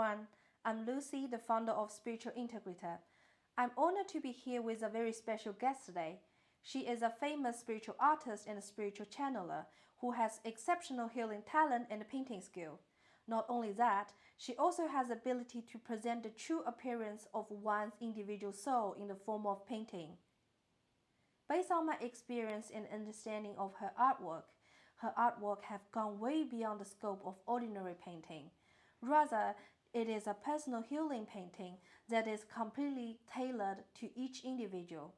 everyone. I'm Lucy, the founder of Spiritual Integrator. I'm honored to be here with a very special guest today. She is a famous spiritual artist and a spiritual channeler who has exceptional healing talent and painting skill. Not only that, she also has the ability to present the true appearance of one's individual soul in the form of painting. Based on my experience and understanding of her artwork have gone way beyond the scope of ordinary painting. Rather, it is a personal healing painting that is completely tailored to each individual.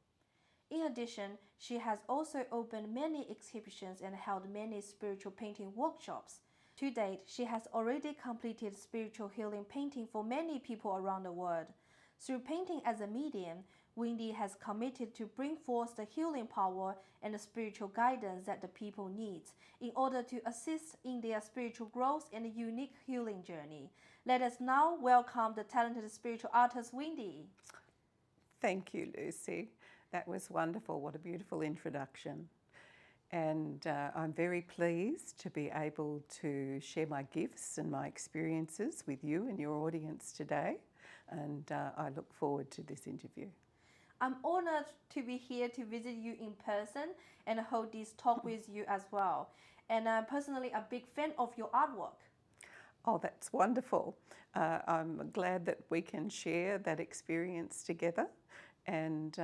In addition, she has also opened many exhibitions and held many spiritual painting workshops. To date, she has already completed spiritual healing painting for many people around the world. Through painting as a medium, Wendy has committed to bring forth the healing power and the spiritual guidance that the people need in order to assist in their spiritual growth and unique healing journey. Let us now welcome the talented spiritual artist, Wendy. Thank you, Lucy. That was wonderful. What a beautiful introduction. And I'm very pleased to be able to share my gifts and my experiences with you and your audience today. And I look forward to this interview. I'm honored to be here to visit you in person and hold this talk with you as well. And I'm personally a big fan of your artwork. Oh, that's wonderful. I'm glad that we can share that experience together. And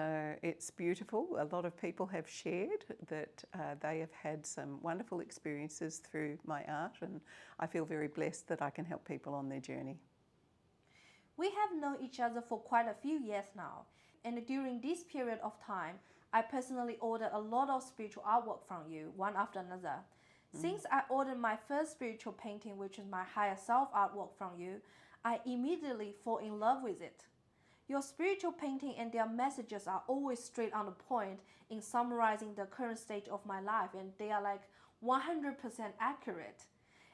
it's beautiful. A lot of people have shared that they have had some wonderful experiences through my art, and I feel very blessed that I can help people on their journey. We have known each other for quite a few years now, and during this period of time, I personally ordered a lot of spiritual artwork from you, one after another. Since I ordered my first spiritual painting, which is my higher self artwork from you, I immediately fall in love with it. Your spiritual painting and their messages are always straight on the point in summarizing the current stage of my life, and they are like 100% accurate.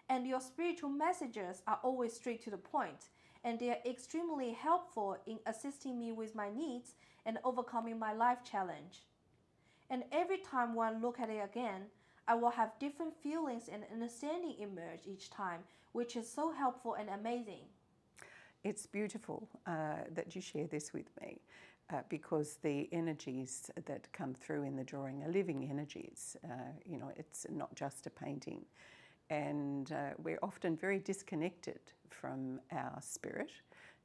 And your spiritual messages are always straight to the point, and they are extremely helpful in assisting me with my needs and overcoming my life challenge. And every time when I look at it again, I will have different feelings and understanding emerge each time, which is so helpful and amazing. It's beautiful that you share this with me because the energies that come through in the drawing are living energies. It's not just a painting. And we're often very disconnected from our spirit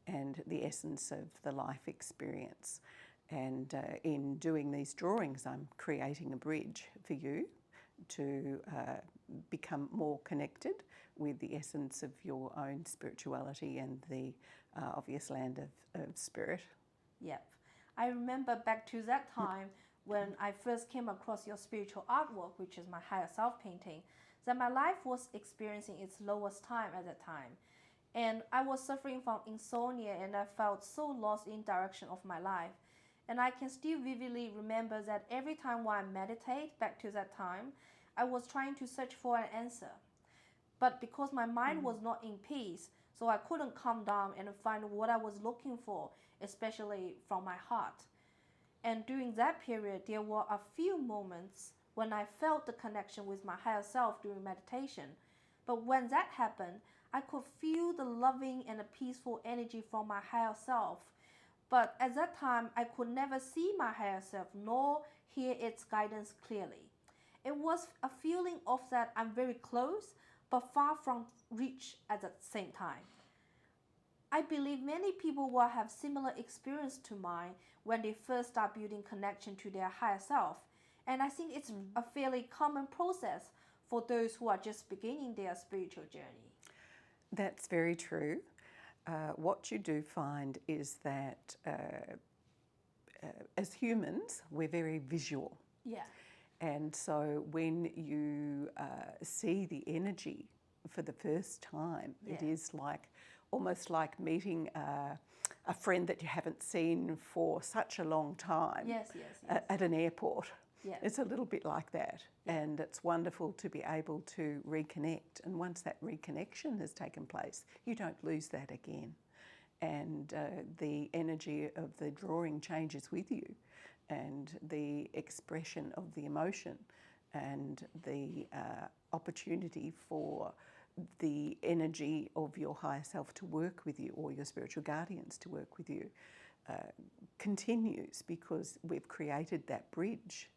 and the essence of the life experience. And in doing these drawings, I'm creating a bridge for you to become more connected with the essence of your own spirituality and the obvious land of spirit. Yep. I remember back to that time when I first came across your spiritual artwork, which is my higher self painting, that my life was experiencing its lowest time at that time. And I was suffering from insomnia, and I felt so lost in direction of my life. And I can still vividly remember that every time when I meditate back to that time, I was trying to search for an answer. But because my mind was not in peace, so I couldn't calm down and find what I was looking for, especially from my heart. And during that period, there were a few moments when I felt the connection with my higher self during meditation. But when that happened, I could feel the loving and the peaceful energy from my higher self. But at that time, I could never see my higher self nor hear its guidance clearly. It was a feeling of that I'm very close, but far from reach at the same time. I believe many people will have similar experience to mine when they first start building connection to their higher self. And I think it's a fairly common process for those who are just beginning their spiritual journey. That's very true. What you do find is that as humans, we're very visual. Yeah. And so when you see the energy for the first time, it is like almost like meeting a friend that you haven't seen for such a long time at an airport. Yeah. It's a little bit like that. Yeah. And it's wonderful to be able to reconnect. And once that reconnection has taken place, you don't lose that again. And the energy of the drawing changes with you, and the expression of the emotion and the opportunity for the energy of your higher self to work with you, or your spiritual guardians to work with you, continues, because we've created that bridge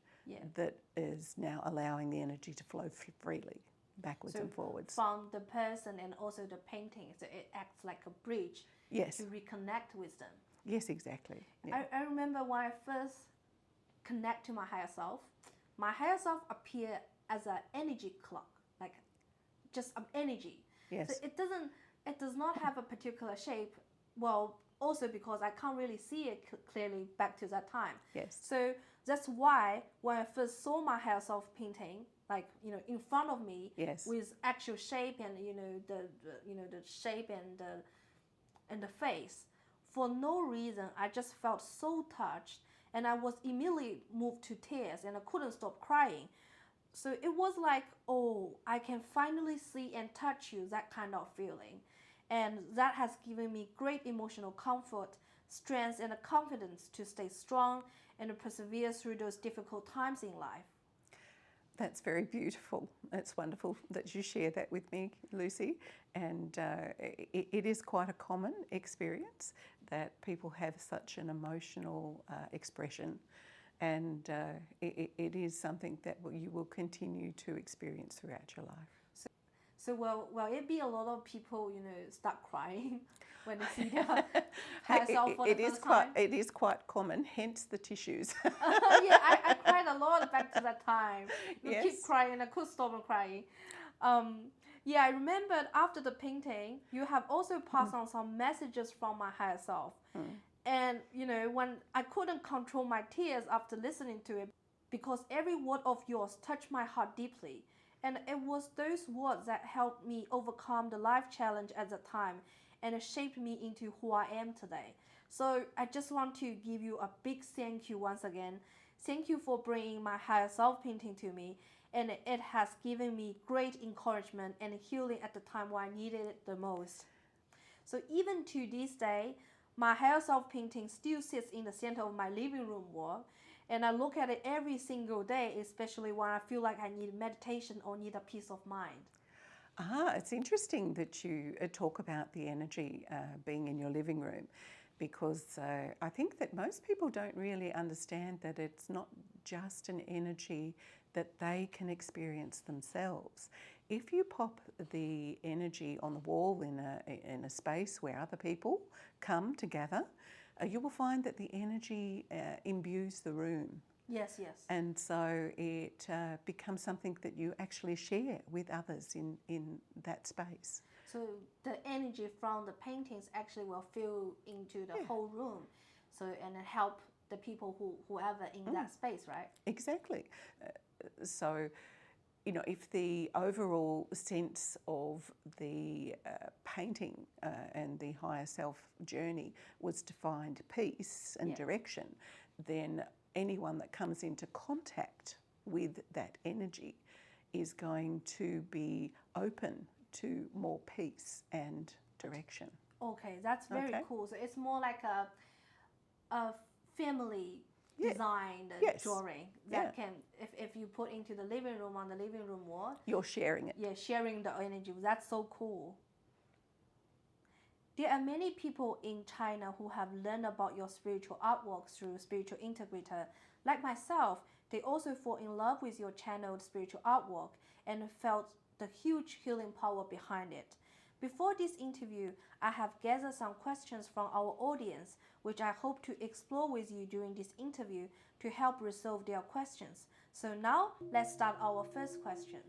that is now allowing the energy to flow freely backwards and forwards. From the person and also the painting, so it acts like a bridge to reconnect with them. Yes, exactly. Yeah. I remember when I first connect to my higher self appear as an energy clock, like just an energy. Yes. So it does not have a particular shape. Well, also because I can't really see it clearly back to that time. Yes. So that's why when I first saw my higher self painting, like, you know, in front of me, with actual shape and the shape and the face, for no reason I just felt so touched, and I was immediately moved to tears, and I couldn't stop crying. So it was like, oh, I can finally see and touch you, that kind of feeling. And that has given me great emotional comfort, strength, and a confidence to stay strong and to persevere through those difficult times in life. That's very beautiful. It's wonderful that you share that with me, Lucy. And it is quite a common experience that people have such an emotional expression. And it is something that you will continue to experience throughout your life. So will it be a lot of people, you know, start crying when they see their higher self for the first time? It is quite common, hence the tissues. Yeah, I cried a lot back to that time. I keep crying, I couldn't stop crying. Yeah, I remembered after the painting, you have also passed on some messages from my higher self. And, you know, when I couldn't control my tears after listening to it, because every word of yours touched my heart deeply. And it was those words that helped me overcome the life challenge at the time, and it shaped me into who I am today. So I just want to give you a big thank you once again. Thank you for bringing my higher self painting to me, and it has given me great encouragement and healing at the time when I needed it the most. So even to this day, my higher self painting still sits in the center of my living room wall, and I look at it every single day, especially when I feel like I need meditation or need a peace of mind. It's interesting that you talk about the energy being in your living room, because I think that most people don't really understand that it's not just an energy that they can experience themselves. If you pop the energy on the wall in a space where other people come together, you will find that the energy imbues the room. Yes, yes. And so it becomes something that you actually share with others in that space. So the energy from the paintings actually will fill into the whole room, so and help the people whoever in that space, right? Exactly. So, you know, if the overall sense of the painting and the higher self journey was to find peace and direction, then anyone that comes into contact with that energy is going to be open to more peace and direction. Okay, that's very cool. So it's more like a family designed drawing that can, if you put into the living room on the living room wall, you're sharing it. Yeah, sharing the energy. That's so cool. There are many people in China who have learned about your spiritual artwork through Spiritual Integrator. Like myself, they also fall in love with your channeled spiritual artwork and felt the huge healing power behind it. Before this interview, I have gathered some questions from our audience, which I hope to explore with you during this interview to help resolve their questions. So now, let's start our first questions.